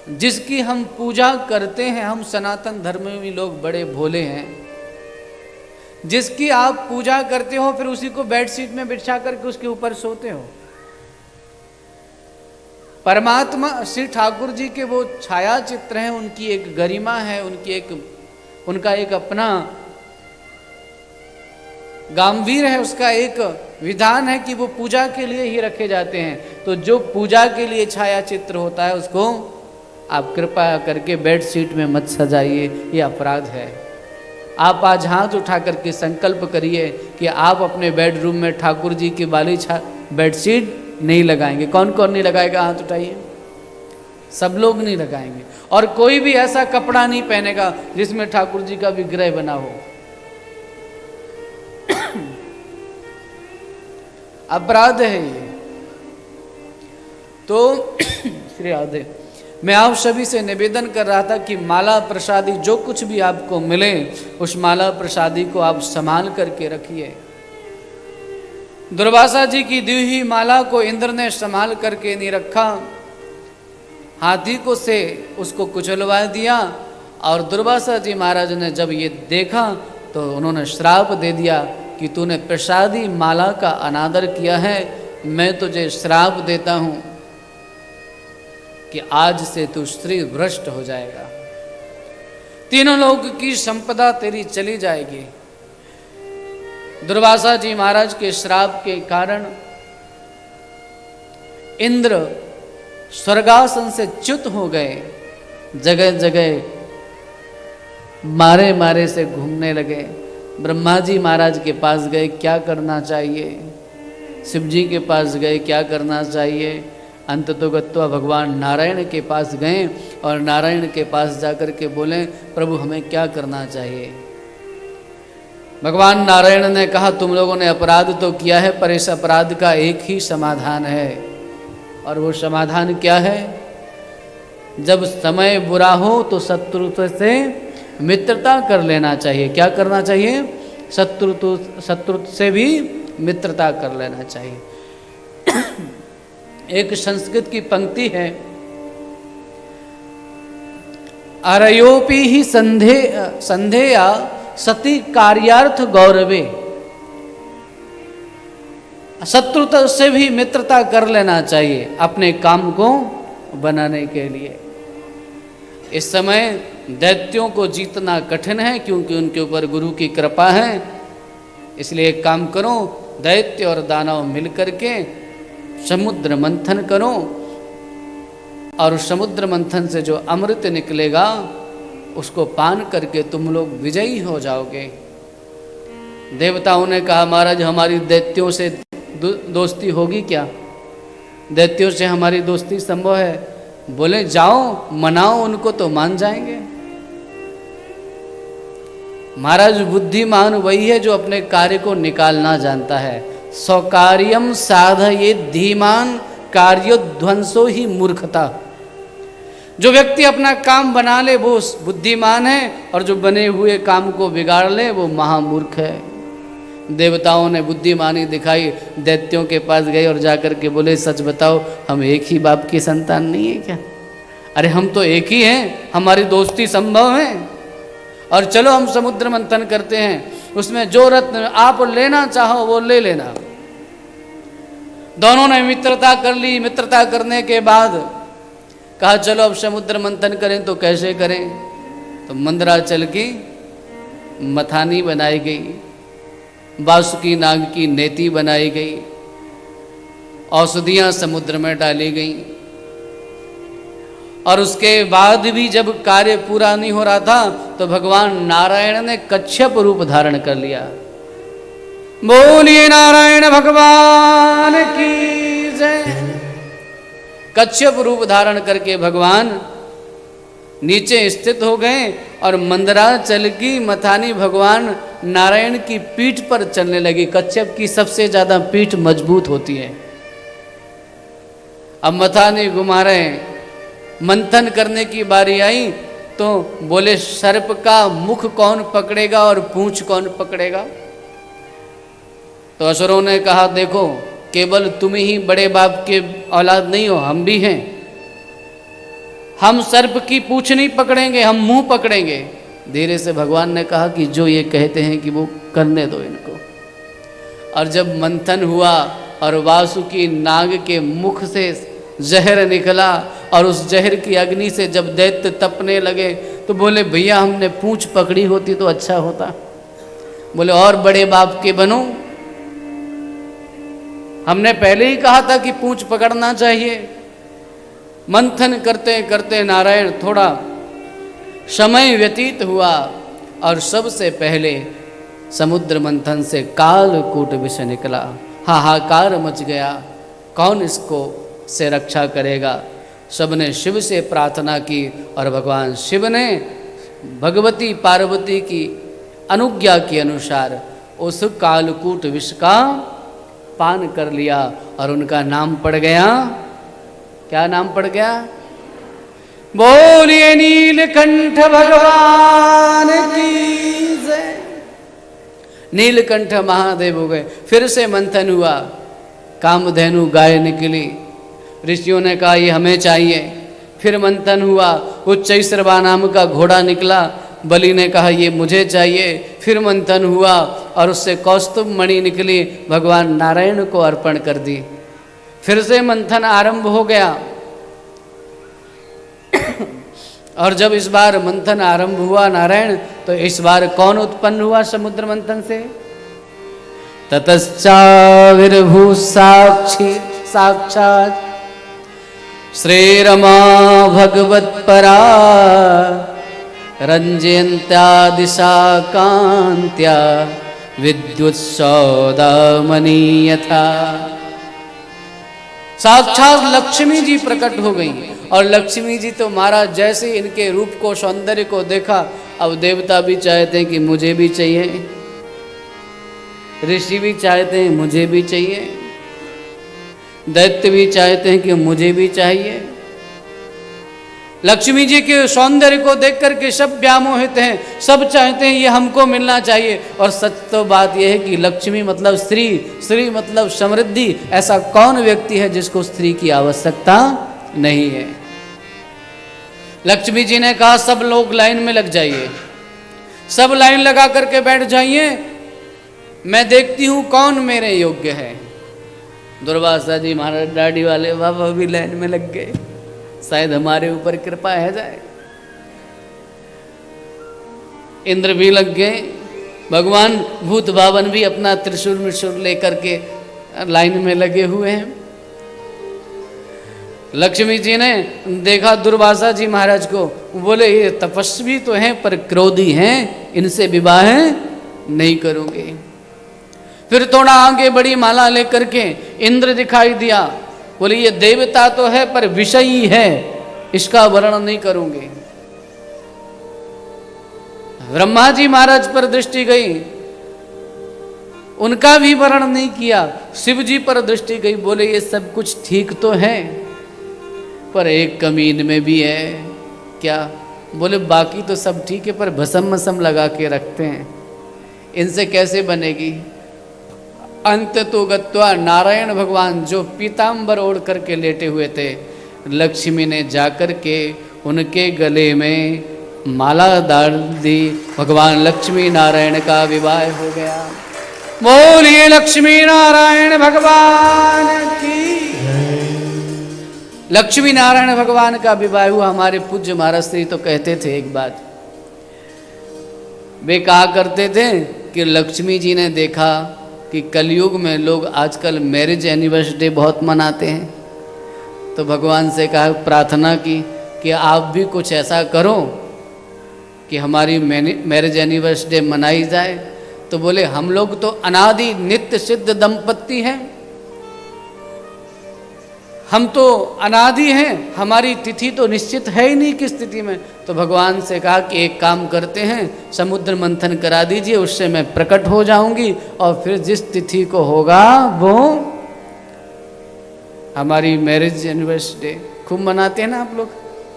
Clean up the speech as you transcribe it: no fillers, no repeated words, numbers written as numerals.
जिसकी हम पूजा करते हैं, हम सनातन धर्म में लोग बड़े भोले हैं, जिसकी आप पूजा करते हो फिर उसी को बेडशीट में बिछा करके उसके ऊपर सोते हो। परमात्मा श्री ठाकुर जी के वो छाया चित्र हैं, उनकी एक गरिमा है, उनका एक अपना गांभीर है, उसका एक विधान है कि वो पूजा के लिए ही रखे जाते हैं। तो जो पूजा के लिए छाया चित्र होता है उसको आप कृपा करके बेडशीट में मत सजाइए, ये अपराध है। आप आज हाथ उठा करके संकल्प करिए कि आप अपने बेडरूम में ठाकुर जी की वाली बेडशीट नहीं लगाएंगे। कौन कौन नहीं लगाएगा? हाथ उठाइए। सब लोग नहीं लगाएंगे। और कोई भी ऐसा कपड़ा नहीं पहनेगा जिसमें ठाकुर जी का विग्रह बना हो। अपराध है ये। तो श्री राधे, मैं आप सभी से निवेदन कर रहा था कि माला प्रसादी जो कुछ भी आपको मिले उस माला प्रसादी को आप संभाल करके रखिए। दुर्वासा जी की दी हुई माला को इंद्र ने संभाल करके नहीं रखा, हाथी को से उसको कुचलवा दिया। और दुर्वासा जी महाराज ने जब ये देखा तो उन्होंने श्राप दे दिया कि तूने प्रसादी माला का अनादर किया है, मैं तुझे श्राप देता हूँ कि आज से तू स्त्री भ्रष्ट हो जाएगा, तीनों लोक की संपदा तेरी चली जाएगी। दुर्वासा जी महाराज के श्राप के कारण इंद्र स्वर्गासन से च्युत हो गए, जगह जगह मारे मारे से घूमने लगे। ब्रह्मा जी महाराज के पास गए, क्या करना चाहिए? शिव जी के पास गए, क्या करना चाहिए? अंततोगत्वा भगवान नारायण के पास गए और नारायण के पास जाकर के बोले, प्रभु हमें क्या करना चाहिए? भगवान नारायण ने कहा, तुम लोगों ने अपराध तो किया है, पर इस अपराध का एक ही समाधान है। और वो समाधान क्या है? जब समय बुरा हो तो शत्रु से मित्रता कर लेना चाहिए। क्या करना चाहिए? शत्रु से भी मित्रता कर लेना चाहिए। एक संस्कृत की पंक्ति है, अरयोपि ही संधेया सती कार्यार्थ गौरवे। शत्रुता से भी मित्रता कर लेना चाहिए अपने काम को बनाने के लिए। इस समय दैत्यों को जीतना कठिन है क्योंकि उनके ऊपर गुरु की कृपा है। इसलिए एक काम करो, दैत्य और दानव मिलकर के समुद्र मंथन करो और उस समुद्र मंथन से जो अमृत निकलेगा उसको पान करके तुम लोग विजयी हो जाओगे। देवताओं ने कहा, महाराज हमारी दैत्यों से दोस्ती होगी क्या? दैत्यों से हमारी दोस्ती संभव है? बोले जाओ मनाओ उनको तो मान जाएंगे। महाराज बुद्धिमान वही है जो अपने कार्य को निकालना जानता है। स्वकार्यम साधये धीमान कार्योध्वंसो ही मूर्खता। जो व्यक्ति अपना काम बना ले वो बुद्धिमान है और जो बने हुए काम को बिगाड़ ले वो महामूर्ख है। देवताओं ने बुद्धिमानी दिखाई, दैत्यों के पास गए और जाकर के बोले, सच बताओ हम एक ही बाप की संतान नहीं है क्या? अरे हम तो एक ही हैं, हमारी दोस्ती संभव है। और चलो हम समुद्र मंथन करते हैं, उसमें जो रत्न आप लेना चाहो वो ले लेना। दोनों ने मित्रता कर ली। मित्रता करने के बाद कहा चलो अब समुद्र मंथन करें। तो कैसे करें? तो मंदराचल की मथानी बनाई गई, वासुकी नाग की नेति बनाई गई, औषधियां समुद्र में डाली गई। और उसके बाद भी जब कार्य पूरा नहीं हो रहा था तो भगवान नारायण ने कच्छप रूप धारण कर लिया। बोलिए नारायण भगवान की जय। कच्छप रूप धारण करके भगवान नीचे स्थित हो गए और मंदराचल की मथानी भगवान नारायण की पीठ पर चलने लगी। कच्छप की सबसे ज्यादा पीठ मजबूत होती है। अब मथानी घुमा रहे हैं, मंथन करने की बारी आई तो बोले सर्प का मुख कौन पकड़ेगा और पूंछ कौन पकड़ेगा? तो असुरों ने कहा देखो केवल तुम ही बड़े बाप के औलाद नहीं हो, हम भी हैं। हम सर्प की पूंछ नहीं पकड़ेंगे, हम मुंह पकड़ेंगे। धीरे से भगवान ने कहा कि जो ये कहते हैं कि वो करने दो इनको। और जब मंथन हुआ और वासुकी नाग के मुख से जहर निकला और उस जहर की अग्नि से जब दैत्य तपने लगे तो बोले भैया हमने पूंछ पकड़ी होती तो अच्छा होता। बोले और बड़े बाप के बनो, हमने पहले ही कहा था कि पूंछ पकड़ना चाहिए। मंथन करते करते नारायण थोड़ा समय व्यतीत हुआ और सबसे पहले समुद्र मंथन से कालकूट विष निकला। हाहाकार मच गया, कौन इसको से रक्षा करेगा। सबने शिव से प्रार्थना की और भगवान शिव ने भगवती पार्वती की अनुज्ञा के अनुसार उस कालकूट विष का पान कर लिया और उनका नाम पड़ गया, क्या नाम पड़ गया? बोलिए नीलकंठ भगवान की जय। नीलकंठ महादेव हो गए। फिर से मंथन हुआ, कामधेनु गाय निकली, ऋषियों ने कहा ये हमें चाहिए। फिर मंथन हुआ, उच्चैश्रवा नाम का घोड़ा निकला, बलि ने कहा ये मुझे चाहिए। फिर मंथन हुआ और उससे कौस्तुभ मणि निकली, भगवान नारायण को अर्पण कर दी। फिर से मंथन आरंभ हो गया और जब इस बार मंथन आरंभ हुआ नारायण, तो इस बार कौन उत्पन्न हुआ समुद्र मंथन से? ततश्चाविर्भू साक्षी साक्षात् श्रीरमा भगवत्परा रंजयन्त्या दिशा कान्त्या विद्युत्सौदामणि यथा। साक्षात लक्ष्मी जी प्रकट हो गई और लक्ष्मी जी तो महाराज जैसे इनके रूप को सौंदर्य को देखा, अब देवता भी चाहते हैं कि मुझे भी चाहिए, ऋषि भी चाहते हैं मुझे भी चाहिए, दैत्य भी चाहते हैं कि मुझे भी चाहिए। लक्ष्मी जी के सौंदर्य को देख करके सब व्यामोहित हैं, सब चाहते हैं ये हमको मिलना चाहिए। और सच तो बात यह है कि लक्ष्मी मतलब स्त्री, स्त्री मतलब समृद्धि। ऐसा कौन व्यक्ति है जिसको स्त्री की आवश्यकता नहीं है? लक्ष्मी जी ने कहा सब लोग लाइन में लग जाइए, सब लाइन लगा करके बैठ जाइए, मैं देखती हूं कौन मेरे योग्य है। दुर्वासा जी महाराज दाढ़ी वाले बाबा भी लाइन में लग गए, शायद हमारे ऊपर कृपा है जाए। इंद्र भी लग गए, भगवान भूत भावन भी अपना त्रिशूल मिशूल लेकर के लाइन में लगे हुए हैं। लक्ष्मी जी ने देखा दुर्वासा जी महाराज को, बोले ये तपस्वी तो हैं पर क्रोधी हैं, इनसे विवाह नहीं करूंगे। फिर थोड़ा आगे बड़ी माला लेकर के इंद्र दिखाई दिया, बोले ये देवता तो है पर विषयी है, इसका वर्णन नहीं करूंगे। ब्रह्मा जी महाराज पर दृष्टि गई, उनका भी वर्णन नहीं किया। शिव जी पर दृष्टि गई, बोले ये सब कुछ ठीक तो है पर एक कमी इनमें भी है। क्या? बोले बाकी तो सब ठीक है पर भस्म मसम लगा के रखते हैं, इनसे कैसे बनेगी। अंत तो गत्वा नारायण भगवान जो पीतांबर ओढ़ करके लेटे हुए थे, लक्ष्मी ने जाकर के उनके गले में माला डाल दी। भगवान लक्ष्मी नारायण का विवाह हो गया। बोलिए लक्ष्मी नारायण भगवान की। लक्ष्मी नारायण भगवान का विवाह हुआ। हमारे पूज्य महाराज श्री तो कहते थे एक बात, वे कहा करते थे कि लक्ष्मी जी ने देखा कि कलयुग में लोग आजकल मैरिज एनिवर्सरी बहुत मनाते हैं, तो भगवान से कहा प्रार्थना की कि आप भी कुछ ऐसा करो कि हमारी मैरिज एनिवर्सरी मनाई जाए। तो बोले हम लोग तो अनादि नित्य सिद्ध दंपत्ति हैं, हम तो अनादि हैं, हमारी तिथि तो निश्चित है ही नहीं किस तिथि में। तो भगवान से कहा कि एक काम करते हैं, समुद्र मंथन करा दीजिए, उससे मैं प्रकट हो जाऊंगी और फिर जिस तिथि को होगा वो हमारी मैरिज एनिवर्सरी खूब मनाते हैं ना आप लोग।